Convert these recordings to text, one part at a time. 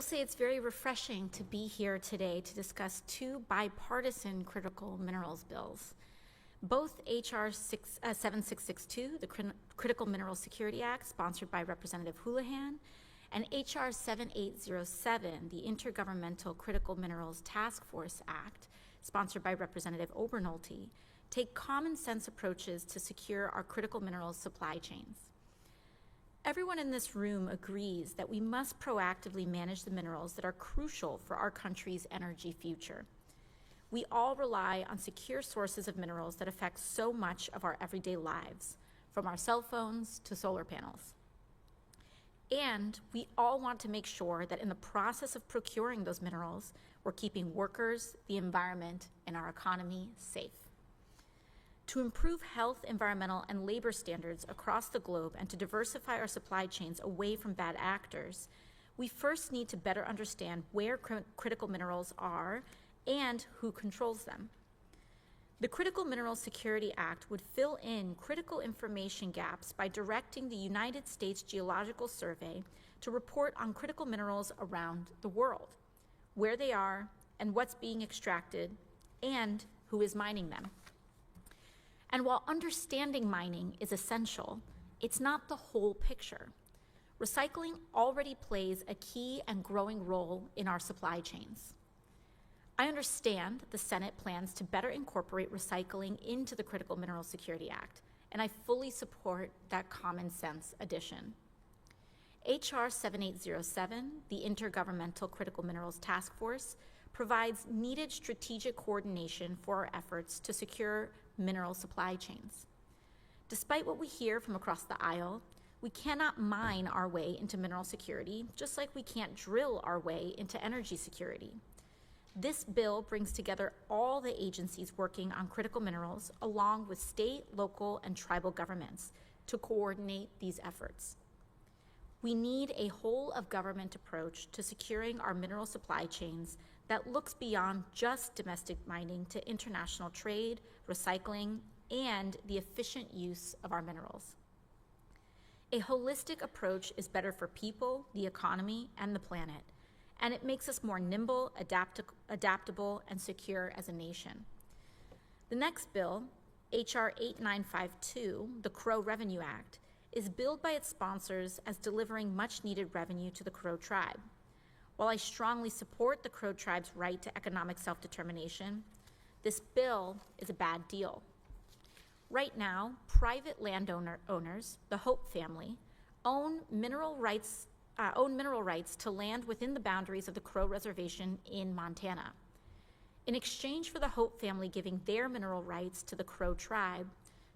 I'll say it's very refreshing to be here today to discuss two bipartisan critical minerals bills. Both H.R. 7662, the Critical Mineral Security Act, sponsored by Representative Houlihan, and H.R. 7807, the Intergovernmental Critical Minerals Task Force Act, sponsored by Representative Obernolte, take common sense approaches to secure our critical minerals supply chains. Everyone in this room agrees that we must proactively manage the minerals that are crucial for our country's energy future. We all rely on secure sources of minerals that affect so much of our everyday lives, from our cell phones to solar panels. And we all want to make sure that in the process of procuring those minerals, we're keeping workers, the environment, and our economy safe. To improve health, environmental, and labor standards across the globe and to diversify our supply chains away from bad actors, we first need to better understand where critical minerals are and who controls them. The Critical Mineral Security Act would fill in critical information gaps by directing the United States Geological Survey to report on critical minerals around the world, where they are and what's being extracted, and who is mining them. And while understanding mining is essential, it's not the whole picture. Recycling already plays a key and growing role in our supply chains. I understand the Senate plans to better incorporate recycling into the Critical Mineral Security Act, and I fully support that common sense addition. H.R. 7807, the Intergovernmental Critical Minerals Task Force, provides needed strategic coordination for our efforts to secure mineral supply chains. Despite what we hear from across the aisle, we cannot mine our way into mineral security, just like we can't drill our way into energy security. This bill brings together all the agencies working on critical minerals, along with state, local, and tribal governments, to coordinate these efforts. We need a whole-of-government approach to securing our mineral supply chains that looks beyond just domestic mining to international trade, recycling, and the efficient use of our minerals. A holistic approach is better for people, the economy, and the planet, and it makes us more nimble, adaptable, and secure as a nation. The next bill, H.R. 8952, the Crow Revenue Act, is billed by its sponsors as delivering much-needed revenue to the Crow tribe. While I strongly support the Crow tribe's right to economic self-determination, this bill is a bad deal. Right now, private landowners, the Hope family, own mineral rights to land within the boundaries of the Crow Reservation in Montana. In exchange for the Hope family giving their mineral rights to the Crow tribe,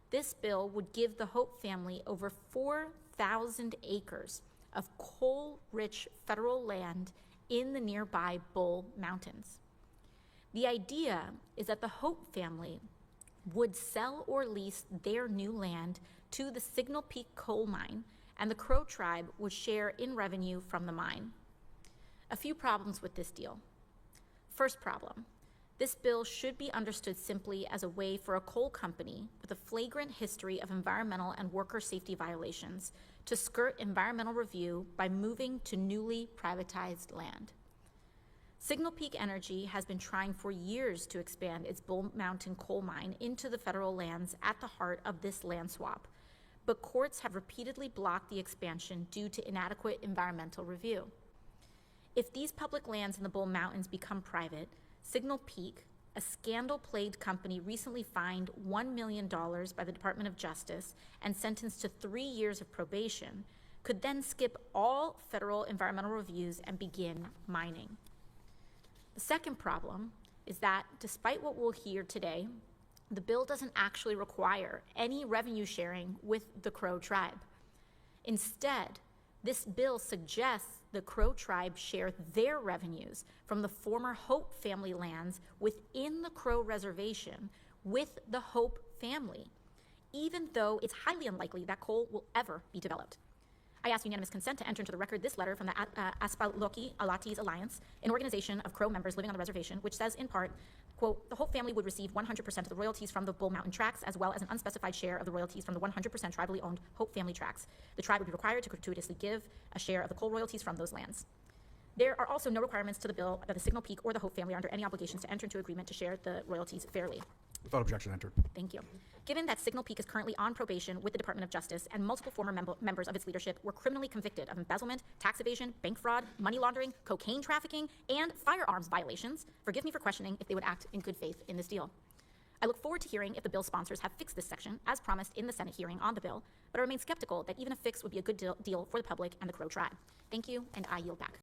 this bill would give the Hope family over 4,000 acres of coal-rich federal land in the nearby Bull Mountains. The idea is that the Hope family would sell or lease their new land to the Signal Peak coal mine, and the Crow tribe would share in revenue from the mine. A few problems with this deal. First problem, this bill should be understood simply as a way for a coal company with a flagrant history of environmental and worker safety violations to skirt environmental review by moving to newly privatized land. Signal Peak Energy has been trying for years to expand its Bull Mountain coal mine into the federal lands at the heart of this land swap, but courts have repeatedly blocked the expansion due to inadequate environmental review. If these public lands in the Bull Mountains become private, Signal Peak, a scandal-plagued company recently fined $1 million by the Department of Justice and sentenced to 3 years of probation, could then skip all federal environmental reviews and begin mining. The second problem is that, despite what we'll hear today, the bill doesn't actually require any revenue sharing with the Crow tribe. Instead, this bill suggests the Crow tribe share their revenues from the former Hope family lands within the Crow Reservation with the Hope family, even though it's highly unlikely that coal will ever be developed. I ask unanimous consent to enter into the record this letter from the Aspaloki Alatis Alliance, an organization of Crow members living on the reservation, which says in part, quote, the Hope family would receive 100% of the royalties from the Bull Mountain tracts, as well as an unspecified share of the royalties from the 100% tribally owned Hope family tracts. The tribe would be required to gratuitously give a share of the coal royalties from those lands. There are also no requirements to the bill that the Signal Peak or the Hope family are under any obligations to enter into agreement to share the royalties fairly. Without objection, entered. Thank you. Given that Signal Peak is currently on probation with the Department of Justice and multiple former members of its leadership were criminally convicted of embezzlement, tax evasion, bank fraud, money laundering, cocaine trafficking, and firearms violations, forgive me for questioning if they would act in good faith in this deal. I look forward to hearing if the bill sponsors have fixed this section, as promised in the Senate hearing on the bill, but I remain skeptical that even a fix would be a good deal for the public and the Crow tribe. Thank you, and I yield back.